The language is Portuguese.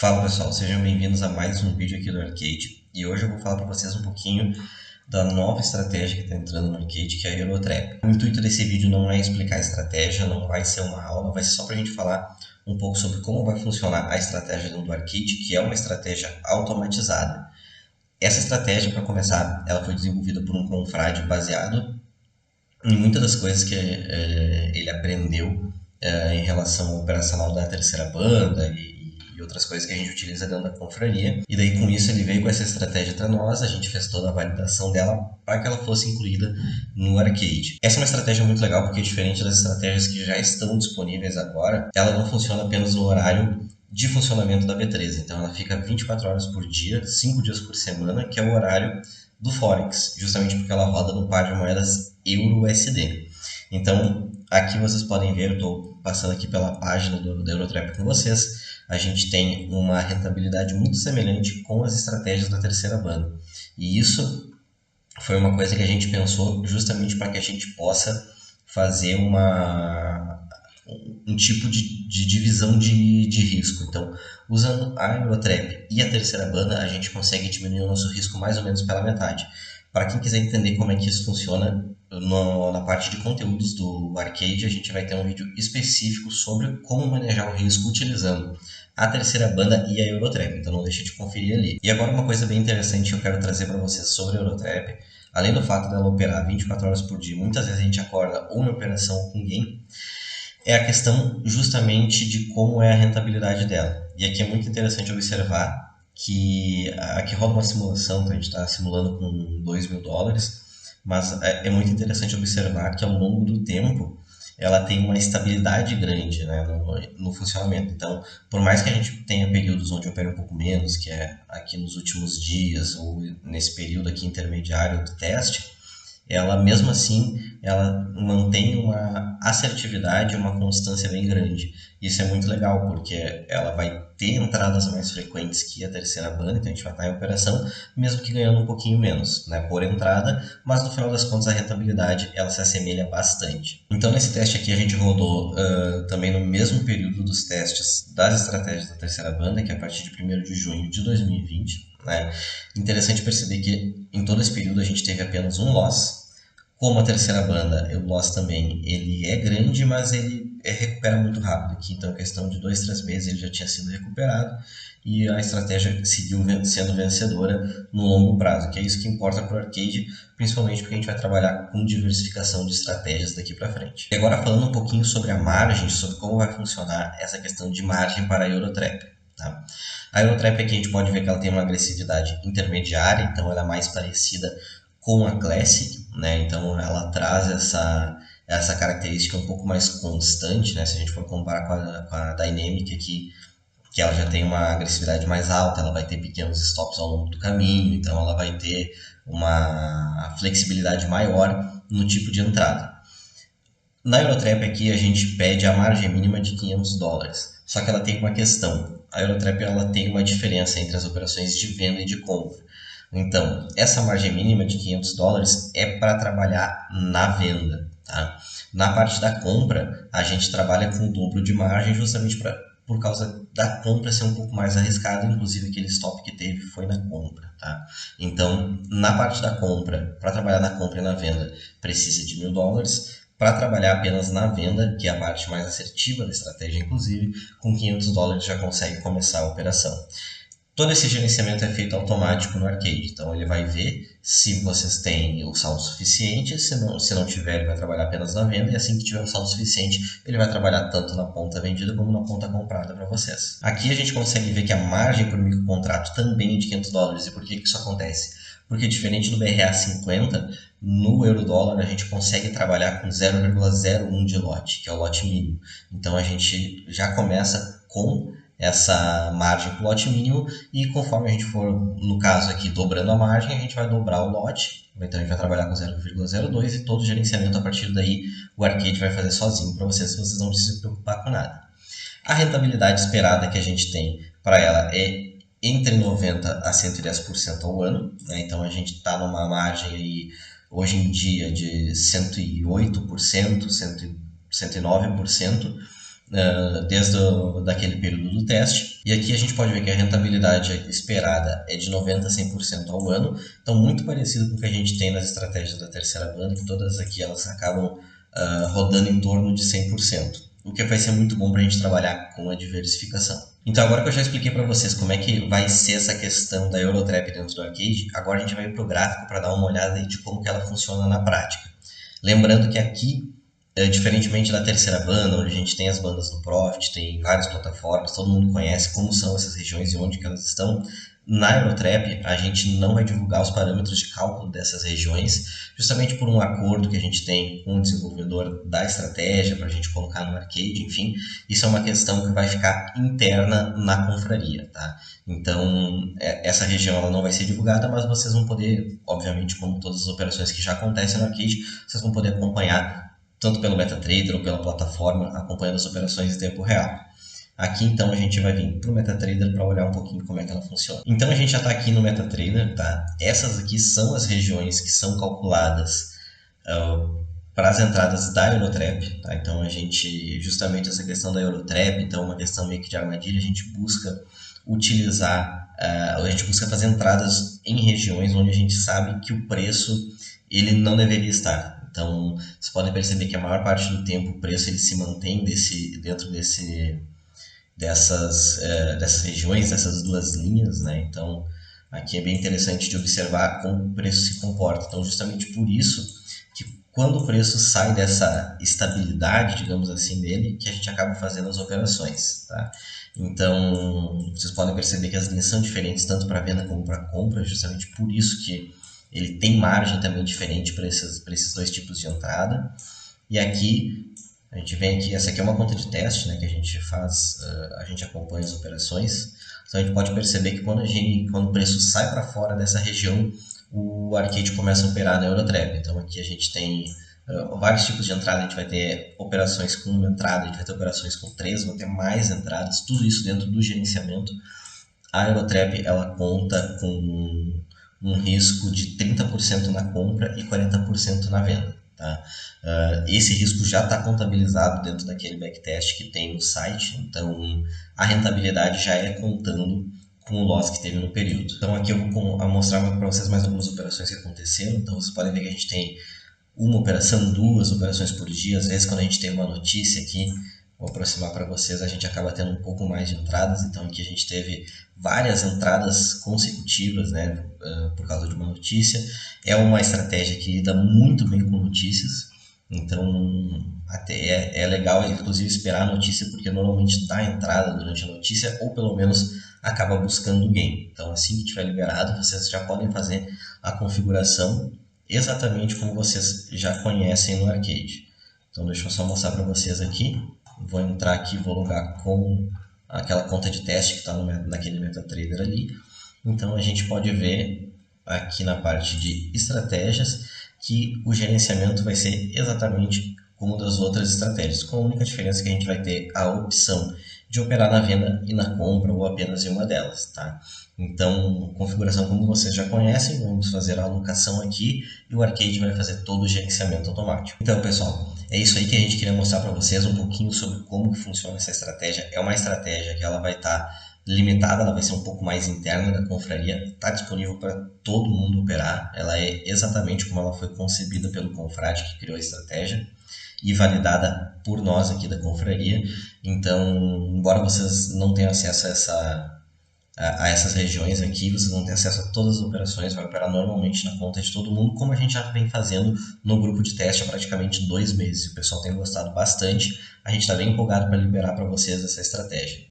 Fala pessoal, sejam bem-vindos a mais um vídeo aqui do Arcade e hoje eu vou falar para vocês um pouquinho da nova estratégia que está entrando no Arcade, que é a Eurotrap. O intuito desse vídeo não é explicar a estratégia, não vai ser uma aula, vai ser só para a gente falar um pouco sobre como vai funcionar a estratégia do Arcade, que é uma estratégia automatizada. Essa estratégia, para começar, ela foi desenvolvida por um confrade baseado em muitas das coisas que ele aprendeu em relação ao operacional da terceira banda e outras coisas que a gente utiliza dentro da confraria. E daí com isso ele veio com essa estratégia para nós, a gente fez toda a validação dela para que ela fosse incluída no arcade. Essa é uma estratégia muito legal porque diferente das estratégias que já estão disponíveis agora, ela não funciona apenas no horário de funcionamento da B13. Então ela fica 24 horas por dia, 5 dias por semana, que é o horário do Forex, justamente porque ela roda no par de moedas Euro-USD. Então, aqui vocês podem ver, eu estou passando aqui pela página do Eurotrap com vocês, a gente tem uma rentabilidade muito semelhante com as estratégias da terceira banda. E isso foi uma coisa que a gente pensou justamente para que a gente possa fazer um tipo de divisão de risco. Então, usando a Eurotrap e a terceira banda, a gente consegue diminuir o nosso risco mais ou menos pela metade. Para quem quiser entender como é que isso funciona, na parte de conteúdos do Arcade, a gente vai ter um vídeo específico sobre como manejar o risco utilizando a terceira banda e a Eurotrap, então não deixe de conferir ali. E agora uma coisa bem interessante que eu quero trazer para vocês sobre a Eurotrap, além do fato dela operar 24 horas por dia, muitas vezes a gente acorda ou em operação ou com game, é a questão justamente de como é a rentabilidade dela. E aqui é muito interessante observar que aqui rola uma simulação, que a gente está simulando com US$ 2.000, mas é muito interessante observar que ao longo do tempo ela tem uma estabilidade grande, né, no funcionamento. Então, por mais que a gente tenha períodos onde opera um pouco menos, que é aqui nos últimos dias ou nesse período aqui intermediário do teste, ela mesmo assim ela mantém uma assertividade e uma constância bem grande. Isso é muito legal, porque ela vai ter entradas mais frequentes que a terceira banda, então a gente vai estar em operação, mesmo que ganhando um pouquinho menos, né, por entrada, mas no final das contas a rentabilidade ela se assemelha bastante. Então nesse teste aqui a gente rodou também no mesmo período dos testes das estratégias da terceira banda, que é a partir de 1º de junho de 2020, né? Interessante perceber que em todo esse período a gente teve apenas um loss. Como a terceira banda, o loss também, ele é grande, mas ele recupera muito rápido aqui. Então, em questão de 2, 3 meses, ele já tinha sido recuperado e a estratégia seguiu sendo vencedora no longo prazo, que é isso que importa para o arcade, principalmente porque a gente vai trabalhar com diversificação de estratégias daqui para frente. E agora falando um pouquinho sobre a margem, sobre como vai funcionar essa questão de margem para a Eurotrap. Tá? A Eurotrap aqui a gente pode ver que ela tem uma agressividade intermediária, então ela é mais parecida com a Classic, né? Então ela traz essa característica um pouco mais constante, né? Se a gente for comparar com a Dynamic aqui, que ela já tem uma agressividade mais alta, ela vai ter pequenos stops ao longo do caminho, então ela vai ter uma flexibilidade maior no tipo de entrada. Na Eurotrap aqui a gente pede a margem mínima de US$ 500, só que ela tem uma questão. A Eurotrap ela tem uma diferença entre as operações de venda e de compra. Então, essa margem mínima de US$ 500 é para trabalhar na venda. Tá? Na parte da compra, a gente trabalha com o dobro de margem justamente por causa da compra ser um pouco mais arriscada, inclusive aquele stop que teve foi na compra. Tá? Então, na parte da compra, para trabalhar na compra e na venda, precisa de US$ 1.000. Para trabalhar apenas na venda, que é a parte mais assertiva da estratégia, inclusive, com US$ 500 já consegue começar a operação. Todo esse gerenciamento é feito automático no arcade, então ele vai ver se vocês têm o saldo suficiente, se não tiver ele vai trabalhar apenas na venda, e assim que tiver o saldo suficiente ele vai trabalhar tanto na ponta vendida como na ponta comprada para vocês. Aqui a gente consegue ver que a margem por microcontrato também é de US$ 500, e por que isso acontece? Porque diferente do BRA 50, no euro-dólar a gente consegue trabalhar com 0,01 de lote, que é o lote mínimo. Então a gente já começa com essa margem para o lote mínimo e conforme a gente for, no caso aqui, dobrando a margem, a gente vai dobrar o lote. Então a gente vai trabalhar com 0,02 e todo o gerenciamento a partir daí o arcade vai fazer sozinho para vocês não precisam se preocupar com nada. A rentabilidade esperada que a gente tem para ela é entre 90% a 110% ao ano, né? Então a gente está numa margem aí, hoje em dia de 108%, 109%, desde daquele período do teste. E aqui a gente pode ver que a rentabilidade esperada é de 90% a 100% ao ano, então muito parecido com o que a gente tem nas estratégias da terceira banda, que todas aqui elas acabam rodando em torno de 100%, o que vai ser muito bom para a gente trabalhar com a diversificação. Então agora que eu já expliquei para vocês como é que vai ser essa questão da Eurotrap dentro do Arcade, agora a gente vai para o gráfico para dar uma olhada de como que ela funciona na prática. Lembrando que aqui, diferentemente da terceira banda, onde a gente tem as bandas no Profit, tem várias plataformas, todo mundo conhece como são essas regiões e onde que elas estão. Na Eurotrap, a gente não vai divulgar os parâmetros de cálculo dessas regiões, justamente por um acordo que a gente tem com o desenvolvedor da estratégia, para a gente colocar no Arcade, enfim. Isso é uma questão que vai ficar interna na confraria, tá? Então, essa região ela não vai ser divulgada, mas vocês vão poder, obviamente, como todas as operações que já acontecem no Arcade, vocês vão poder acompanhar tanto pelo MetaTrader ou pela plataforma, acompanhando as operações em tempo real. Aqui então a gente vai vir para o MetaTrader para olhar um pouquinho como é que ela funciona. Então a gente já está aqui no MetaTrader, tá? Essas aqui são as regiões que são calculadas para as entradas da Eurotrap, tá? Então a gente, justamente essa questão da Eurotrap, então uma questão meio que de armadilha, a gente busca utilizar, a gente busca fazer entradas em regiões onde a gente sabe que o preço ele não deveria estar. Então, vocês podem perceber que a maior parte do tempo o preço ele se mantém dentro dessas regiões, dessas duas linhas, né? Então, aqui é bem interessante de observar como o preço se comporta. Então, justamente por isso que quando o preço sai dessa estabilidade, digamos assim, dele, que a gente acaba fazendo as operações, tá? Então, vocês podem perceber que as linhas são diferentes tanto para venda como para compra, justamente por isso que ele tem margem também diferente para esses dois tipos de entrada. E aqui, a gente vem aqui, essa aqui é uma conta de teste, né, que a gente faz, a gente acompanha as operações. Então a gente pode perceber que quando o preço sai para fora dessa região, o Arcade começa a operar na Eurotrap. Então aqui a gente tem vários tipos de entrada, a gente vai ter operações com uma entrada, a gente vai ter operações com três, vai ter mais entradas, tudo isso dentro do gerenciamento. A Eurotrap ela conta com um risco de 30% na compra e 40% na venda. Tá? Esse risco já está contabilizado dentro daquele backtest que tem no site, então a rentabilidade já é contando com o loss que teve no período. Então aqui eu vou mostrar para vocês mais algumas operações que aconteceram. Então vocês podem ver que a gente tem uma operação, duas operações por dia. Às vezes quando a gente tem uma notícia aqui, vou aproximar para vocês, a gente acaba tendo um pouco mais de entradas. Então aqui a gente teve várias entradas consecutivas, né, por causa de uma notícia. É uma estratégia que lida muito bem com notícias, então até é legal inclusive esperar a notícia, porque normalmente dá entrada durante a notícia ou pelo menos acaba buscando o gain. Então assim que tiver liberado, vocês já podem fazer a configuração exatamente como vocês já conhecem no Arcade. Então deixa eu só mostrar para vocês aqui. Vou entrar aqui, vou logar com aquela conta de teste que está naquele MetaTrader ali. Então a gente pode ver aqui na parte de estratégias que o gerenciamento vai ser exatamente como das outras estratégias, com a única diferença que a gente vai ter a opção de operar na venda e na compra ou apenas em uma delas, tá? Então, configuração como vocês já conhecem, vamos fazer a alocação aqui e o Arcade vai fazer todo o gerenciamento automático. Então, pessoal, é isso aí que a gente queria mostrar para vocês um pouquinho sobre como funciona essa estratégia. É uma estratégia que ela vai estar limitada, ela vai ser um pouco mais interna da confraria, está disponível para todo mundo operar, ela é exatamente como ela foi concebida pelo confrade que criou a estratégia e validada por nós aqui da confraria. Então, embora vocês não tenham acesso a essas regiões aqui, vocês vão ter acesso a todas as operações, vai operar normalmente na conta de todo mundo, como a gente já vem fazendo no grupo de teste há praticamente 2 meses. O pessoal tem gostado bastante, a gente está bem empolgado para liberar para vocês essa estratégia.